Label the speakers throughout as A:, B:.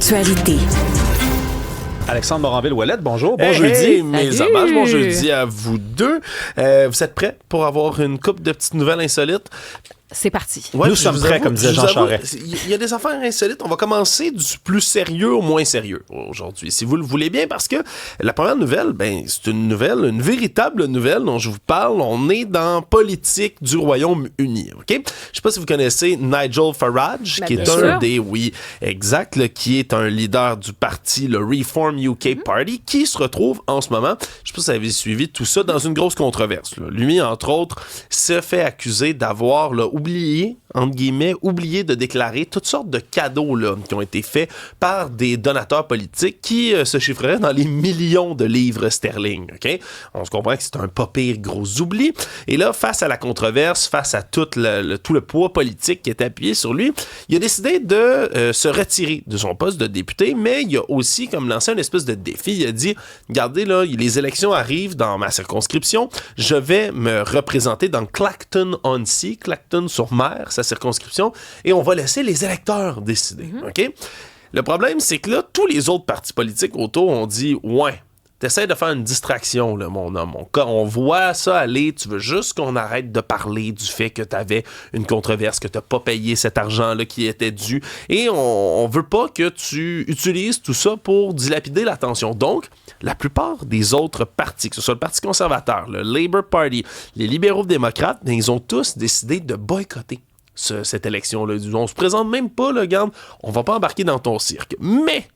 A: l'actualité.
B: Alexandre Moranville-Ouellette, bonjour. Bon
C: Hey,
B: jeudi.
C: mes hommages, bon jeudi à vous deux. Vous êtes prêts pour avoir une couple de petites nouvelles insolites?
A: C'est parti.
B: Nous sommes prêts, comme disait Jean Charest.
C: Il y a des affaires insolites. On va commencer du plus sérieux au moins sérieux aujourd'hui, si vous le voulez bien, parce que la première nouvelle, c'est une véritable nouvelle dont je vous parle. On est dans politique du Royaume-Uni, OK? Je sais pas si vous connaissez Nigel Farage, qui est un des, qui est un leader du parti, le Reform UK Party, qui se retrouve en ce moment, je sais pas si vous avez suivi tout ça, dans une grosse controverse. Là. Lui, entre autres, se fait accuser d'avoir oublié de déclarer toutes sortes de cadeaux là, qui ont été faits par des donateurs politiques qui se chiffreraient dans les millions de livres sterling. Okay? On se comprend que c'est un pas pire gros oubli. Et là, face à la controverse, face à tout le poids politique qui est appuyé sur lui, il a décidé de se retirer de son poste de député, mais il a aussi comme lancé une espèce de défi. Il a dit, regardez, là, les élections arrivent dans ma circonscription, je vais me représenter dans Clacton-on-Sea, Clacton-sur-Mer, sa circonscription, et on va laisser les électeurs décider. OK? Le problème, c'est que là, tous les autres partis politiques autour ont dit « Ouais, t'essaies de faire une distraction, là, mon homme. On voit ça aller. Tu veux juste qu'on arrête de parler du fait que t'avais une controverse, que t'as pas payé cet argent-là qui était dû. Et on veut pas que tu utilises tout ça pour dilapider l'attention. Donc, la plupart des autres partis, que ce soit le Parti conservateur, le Labour Party, les libéraux-démocrates, ils ont tous décidé de boycotter cette élection-là. On se présente même pas, là, regarde, on va pas embarquer dans ton cirque. Mais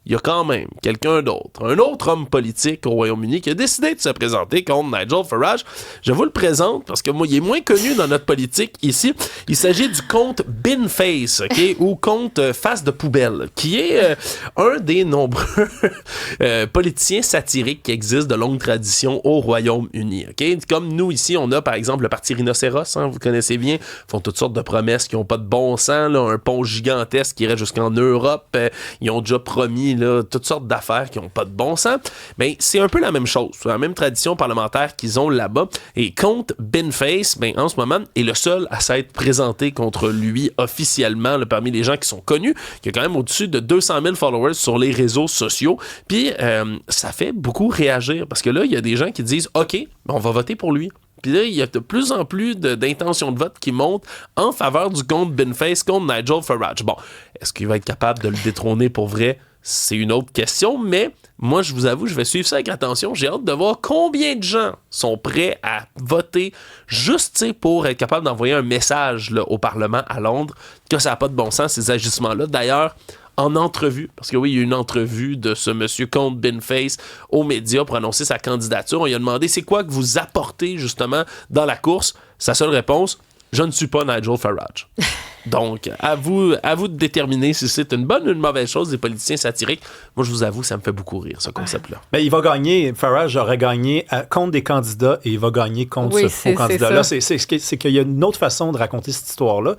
C: il y a quand même quelqu'un d'autre, un autre homme politique au Royaume-Uni qui a décidé de se présenter contre Nigel Farage. Je vous le présente parce que moi, il est moins connu dans notre politique ici. Il s'agit du compte Binface, OK, ou compte face de poubelle, qui est un des nombreux politiciens satiriques qui existent de longue tradition au Royaume-Uni, OK? Comme nous ici, on a par exemple le parti Rhinocéros, hein, vous connaissez bien, font toutes sortes de promesses qui n'ont pas de bon sens, là, un pont gigantesque qui irait jusqu'en Europe, ils ont déjà promis là, toutes sortes d'affaires qui n'ont pas de bon sens. Ben, c'est un peu la même chose, la même tradition parlementaire qu'ils ont là-bas. Et contre Binface, en ce moment, est le seul à s'être présenté contre lui officiellement là, parmi les gens qui sont connus, qui a quand même au-dessus de 200 000 followers sur les réseaux sociaux. Puis, ça fait beaucoup réagir parce que là, il y a des gens qui disent « OK, on va voter pour lui ». Puis là, il y a de plus en plus d'intentions de vote qui montent en faveur du compte Binface contre Nigel Farage. Bon, est-ce qu'il va être capable de le détrôner pour vrai? C'est une autre question, mais moi, je vous avoue, je vais suivre ça avec attention. J'ai hâte de voir combien de gens sont prêts à voter juste pour être capable d'envoyer un message là, au Parlement à Londres que ça n'a pas de bon sens, ces agissements-là. D'ailleurs, en entrevue, parce que oui, il y a eu une entrevue de ce monsieur Comte Binface aux médias pour annoncer sa candidature. On lui a demandé c'est quoi que vous apportez justement dans la course. Sa seule réponse, je ne suis pas Nigel Farage. Donc, à vous de déterminer si c'est une bonne ou une mauvaise chose des politiciens satiriques. Moi, je vous avoue, ça me fait beaucoup rire, ce concept-là.
B: Mais il va gagner, Farage aurait gagné contre des candidats et il va gagner contre ce faux candidat-là. C'est qu'il y a une autre façon de raconter cette histoire-là.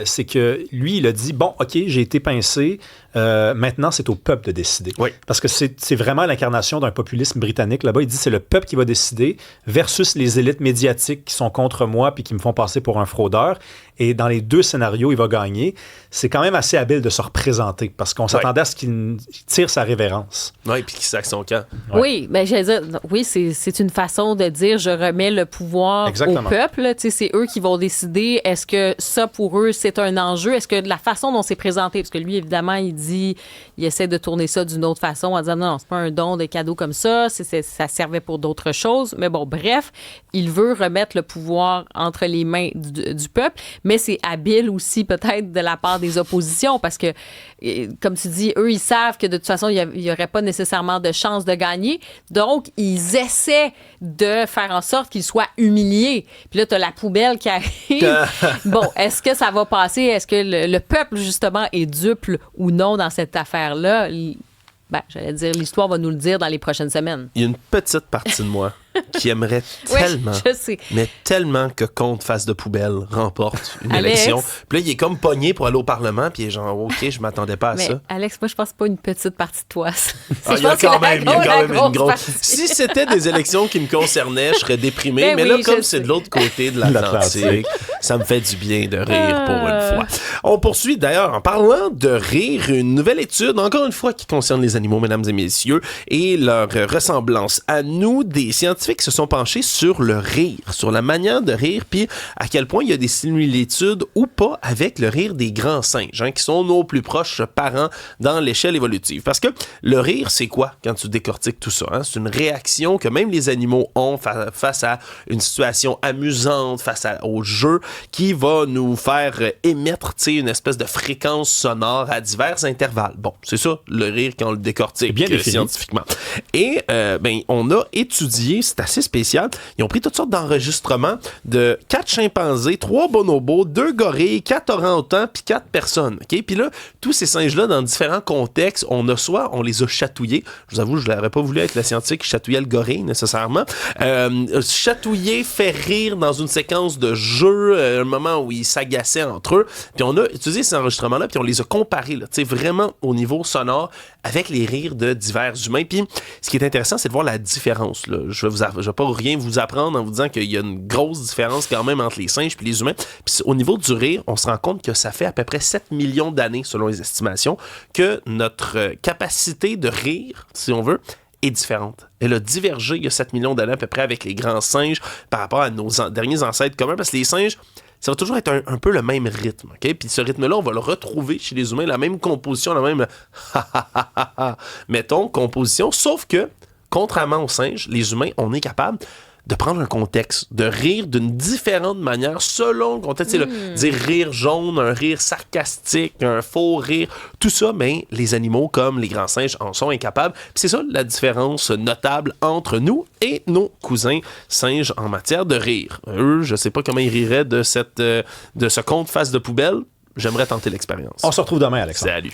B: C'est que lui, il a dit, bon, OK, j'ai été pincé, maintenant, c'est au peuple de décider.
C: Oui.
B: Parce que c'est vraiment l'incarnation d'un populisme britannique. Là-bas, il dit, c'est le peuple qui va décider versus les élites médiatiques qui sont contre moi puis qui me font passer pour un fraudeur. Et dans les deux scénarios, il va gagner. C'est quand même assez habile de se représenter parce qu'on s'attendait à ce qu'il tire sa révérence.
C: Oui, puis qu'il saque son camp.
A: Ouais. Oui, mais j'allais dire, oui, c'est une façon de dire je remets le pouvoir au peuple. C'est eux qui vont décider. Est-ce que ça, pour eux, c'est un enjeu? Est-ce que de la façon dont c'est présenté, parce que lui, évidemment, il essaie de tourner ça d'une autre façon en disant non, c'est pas un don de cadeau comme ça, ça servait pour d'autres choses. Mais bon, bref, il veut remettre le pouvoir entre les mains du peuple. Mais c'est habile aussi peut-être de la part des oppositions parce que, comme tu dis, eux, ils savent que de toute façon, il n'y aurait pas nécessairement de chance de gagner. Donc, ils essaient de faire en sorte qu'ils soient humiliés. Puis là, tu as la poubelle qui arrive. Bon, est-ce que ça va passer? Est-ce que le peuple, justement, est dupe ou non dans cette affaire-là? J'allais dire, l'histoire va nous le dire dans les prochaines semaines.
C: Il y a une petite partie de moi qui aimerait tellement,
A: je sais.
C: mais tellement que Comte face de poubelle remporte une
A: Alex.
C: élection. Puis là, il est comme pogné pour aller au Parlement, puis il est genre, OK, je m'attendais pas à
A: mais
C: ça.
A: Alex, moi, je pense pas une petite partie de toi.
C: Il y a quand même une grosse... Si c'était des élections qui me concernaient, je serais déprimé. Mais là, comme c'est de l'autre côté de l'Atlantique, ça me fait du bien de rire pour une fois. On poursuit d'ailleurs en parlant de rire, une nouvelle étude, encore une fois, qui concerne les animaux, mesdames et messieurs, et leur ressemblance à nous. Des scientifiques se sont penchés sur le rire, sur la manière de rire, puis à quel point il y a des similitudes ou pas avec le rire des grands singes, qui sont nos plus proches parents dans l'échelle évolutive. Parce que le rire, c'est quoi quand tu décortiques tout ça? C'est une réaction que même les animaux ont face à une situation amusante, face au jeu, qui va nous faire émettre une espèce de fréquence sonore à divers intervalles. Bon, c'est ça, le rire quand on le décortique
B: bien
C: scientifiquement. Et on a étudié, c'est assez spécial, ils ont pris toutes sortes d'enregistrements de 4 chimpanzés, 3 bonobos, 2 gorilles, 4 orang-outans, puis 4 personnes. Okay? Puis là, tous ces singes-là, dans différents contextes, on les a chatouillés. Je vous avoue, je n'aurais pas voulu être le scientifique qui chatouillait le gorille, nécessairement. Chatouiller, faire rire dans une séquence de jeu, un moment où ils s'agaçaient entre eux. Puis on a utilisé ces enregistrements-là, puis on les a comparés, là, vraiment au niveau sonore, avec les rires de divers humains. Puis ce qui est intéressant, c'est de voir la différence. Là. Je vais pas rien vous apprendre en vous disant qu'il y a une grosse différence quand même entre les singes et les humains. Puis au niveau du rire, on se rend compte que ça fait à peu près 7 millions d'années, selon les estimations, que notre capacité de rire, si on veut, est différente. Elle a divergé il y a 7 millions d'années à peu près avec les grands singes par rapport à nos derniers ancêtres communs, parce que les singes, ça va toujours être un peu le même rythme. Okay? Puis ce rythme-là, on va le retrouver chez les humains, la même composition, la même mettons, composition, sauf que, contrairement aux singes, les humains, on est capable de prendre un contexte, de rire d'une différente manière selon le contexte. Dire rire jaune, un rire sarcastique, un faux rire, tout ça, mais les animaux comme les grands singes en sont incapables. Puis c'est ça la différence notable entre nous et nos cousins singes en matière de rire. Eux, je sais pas comment ils riraient de ce conte face de poubelle. J'aimerais tenter l'expérience.
B: On se retrouve demain, Alexandre.
C: Salut.